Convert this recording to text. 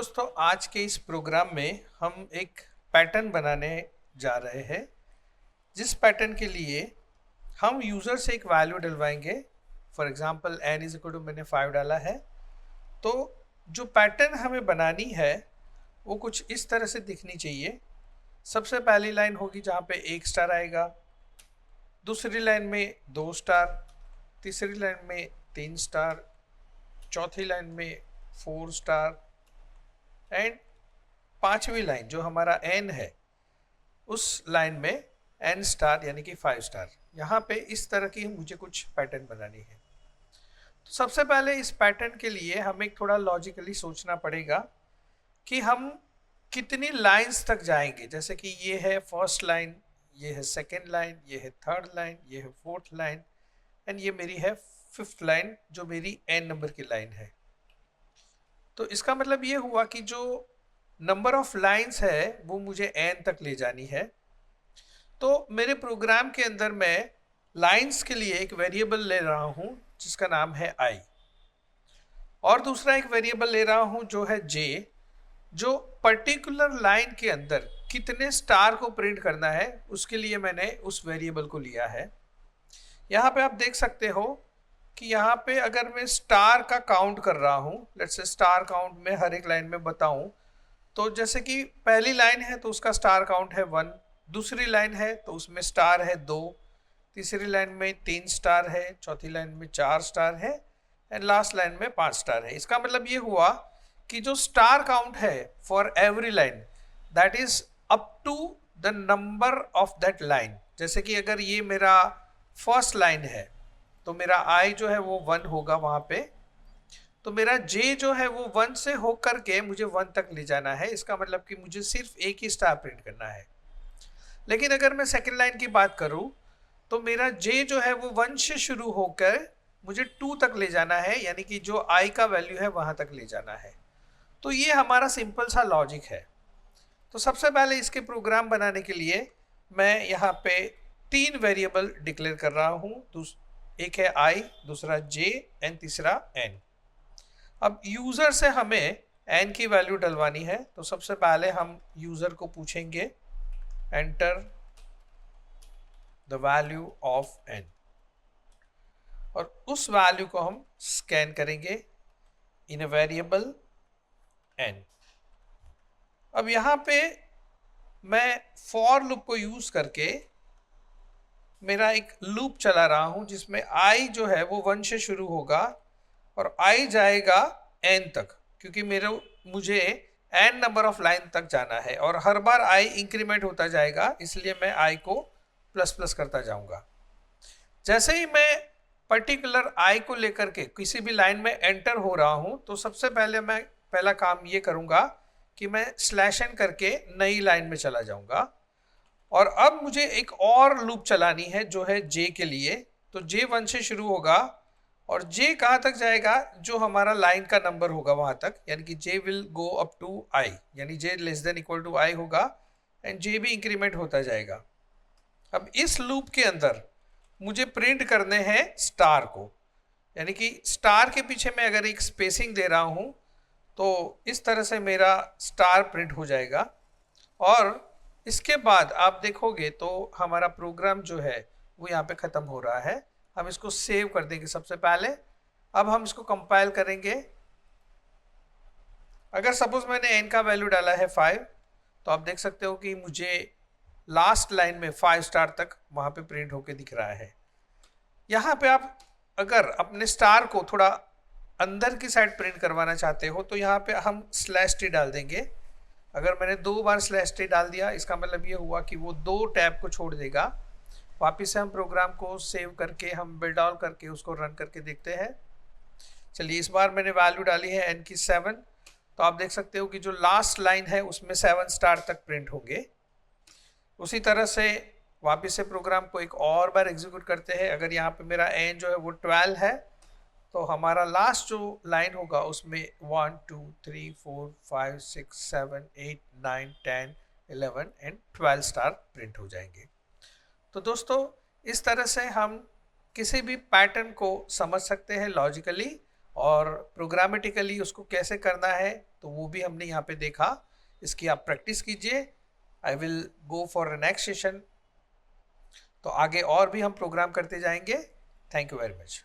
दोस्तों आज के इस प्रोग्राम में हम एक पैटर्न बनाने जा रहे हैं जिस पैटर्न के लिए हम यूज़र से एक वैल्यू डलवाएंगे। For example n is equal to मैंने 5 डाला है। तो जो पैटर्न हमें बनानी है वो कुछ इस तरह से दिखनी चाहिए। सबसे पहली लाइन होगी जहाँ पे 1 स्टार आएगा, दूसरी लाइन में 2 स्टार, तीसरी लाइन में 3 स्टार, चौथी लाइन में 4 स्टार एंड पांचवी लाइन जो हमारा n है उस लाइन में n स्टार यानी कि 5 स्टार। यहाँ पे इस तरह की मुझे कुछ पैटर्न बनानी है। तो सबसे पहले इस पैटर्न के लिए हमें थोड़ा लॉजिकली सोचना पड़ेगा कि हम कितनी लाइंस तक जाएंगे। जैसे कि ये है फर्स्ट लाइन, ये है सेकेंड लाइन, ये है थर्ड लाइन, ये है फोर्थ लाइन एंड ये मेरी है फिफ्थ लाइन जो मेरी n नंबर की लाइन है। तो इसका मतलब ये हुआ कि जो नंबर ऑफ लाइंस है वो मुझे n तक ले जानी है। तो मेरे प्रोग्राम के अंदर मैं लाइंस के लिए एक वेरिएबल ले रहा हूं जिसका नाम है i और दूसरा एक वेरिएबल ले रहा हूं जो है j, जो पर्टिकुलर लाइन के अंदर कितने स्टार को प्रिंट करना है उसके लिए मैंने उस वेरिएबल को लिया है। यहाँ पे आप देख सकते हो कि यहाँ पे अगर मैं स्टार का काउंट कर रहा हूँ, लेट्स से स्टार काउंट में हर एक लाइन में बताऊँ तो जैसे कि पहली लाइन है तो उसका स्टार काउंट है 1, दूसरी लाइन है तो उसमें स्टार है 2, तीसरी लाइन में 3 स्टार है, चौथी लाइन में 4 स्टार है एंड लास्ट लाइन में 5 स्टार है। इसका मतलब ये हुआ कि जो स्टार काउंट है for every line that is up to the number of that line. जैसे कि अगर ये मेरा फर्स्ट लाइन है तो मेरा i जो है वो 1 होगा वहाँ पे, तो मेरा j जो है वो 1 से होकर के मुझे 1 तक ले जाना है। इसका मतलब कि मुझे सिर्फ एक ही स्टार प्रिंट करना है। लेकिन अगर मैं सेकेंड लाइन की बात करूँ तो मेरा j जो है वो 1 से शुरू होकर मुझे 2 तक ले जाना है, यानी कि जो i का वैल्यू है वहाँ तक ले जाना है। तो ये हमारा सिंपल सा लॉजिक है। तो सबसे पहले इसके प्रोग्राम बनाने के लिए मैं यहाँ पे 3 वेरिएबल डिक्लेयर कर रहा हूँ। एक है i, दूसरा j एंड तीसरा n। अब यूज़र से हमें n की वैल्यू डलवानी है। तो सबसे पहले हम यूज़र को पूछेंगे enter the value of n और उस वैल्यू को हम स्कैन करेंगे इन अ वेरिएबल n। अब यहाँ पे मैं फॉर लूप को यूज़ करके मेरा एक लूप चला रहा हूं जिसमें i जो है वो 1 से शुरू होगा और i जाएगा n तक, क्योंकि मुझे n नंबर ऑफ लाइन तक जाना है और हर बार i इंक्रीमेंट होता जाएगा, इसलिए मैं i को प्लस प्लस करता जाऊंगा। जैसे ही मैं पर्टिकुलर i को लेकर के किसी भी लाइन में एंटर हो रहा हूं तो सबसे पहले मैं पहला काम ये करूंगा कि मैं /n करके नई लाइन में चला जाऊंगा और अब मुझे एक और लूप चलानी है जो है j के लिए। तो j 1 से शुरू होगा और j कहाँ तक जाएगा, जो हमारा लाइन का नंबर होगा वहां तक, यानी कि j will go up to i, यानी j less than equal to i होगा एंड j भी इंक्रीमेंट होता जाएगा। अब इस लूप के अंदर मुझे प्रिंट करने हैं स्टार को, यानी कि स्टार के पीछे मैं अगर एक स्पेसिंग दे रहा हूँ तो इस तरह से मेरा स्टार प्रिंट हो जाएगा। और इसके बाद आप देखोगे तो हमारा प्रोग्राम जो है वो यहाँ पे ख़त्म हो रहा है। हम इसको सेव कर देंगे सबसे पहले। अब हम इसको कंपाइल करेंगे। अगर सपोज मैंने n का वैल्यू डाला है 5 तो आप देख सकते हो कि मुझे लास्ट लाइन में 5 स्टार तक वहाँ पे प्रिंट होके दिख रहा है। यहाँ पे आप अगर अपने स्टार को थोड़ा अंदर की साइड प्रिंट करवाना चाहते हो तो यहाँ पे हम /t डाल देंगे। अगर मैंने 2 बार /t डाल दिया इसका मतलब ये हुआ कि वो 2 टैब को छोड़ देगा। वापिस से हम प्रोग्राम को सेव करके हम बिल्ड आउट करके उसको रन करके देखते हैं। चलिए इस बार मैंने वैल्यू डाली है n की 7, तो आप देख सकते हो कि जो लास्ट लाइन है उसमें 7 स्टार तक प्रिंट होंगे। उसी तरह से वापिस से प्रोग्राम को एक और बार एग्जीक्यूट करते हैं। अगर यहाँ पे मेरा n जो है वो 12 है तो हमारा लास्ट जो लाइन होगा उसमें 1 2 3 4 5 6 7 8 9 10 11 एंड 12 स्टार प्रिंट हो जाएंगे। तो दोस्तों इस तरह से हम किसी भी पैटर्न को समझ सकते हैं लॉजिकली और प्रोग्रामेटिकली उसको कैसे करना है तो वो भी हमने यहाँ पे देखा। इसकी आप प्रैक्टिस कीजिए। I will go for a next session. तो आगे और भी हम प्रोग्राम करते जाएंगे। Thank you very much.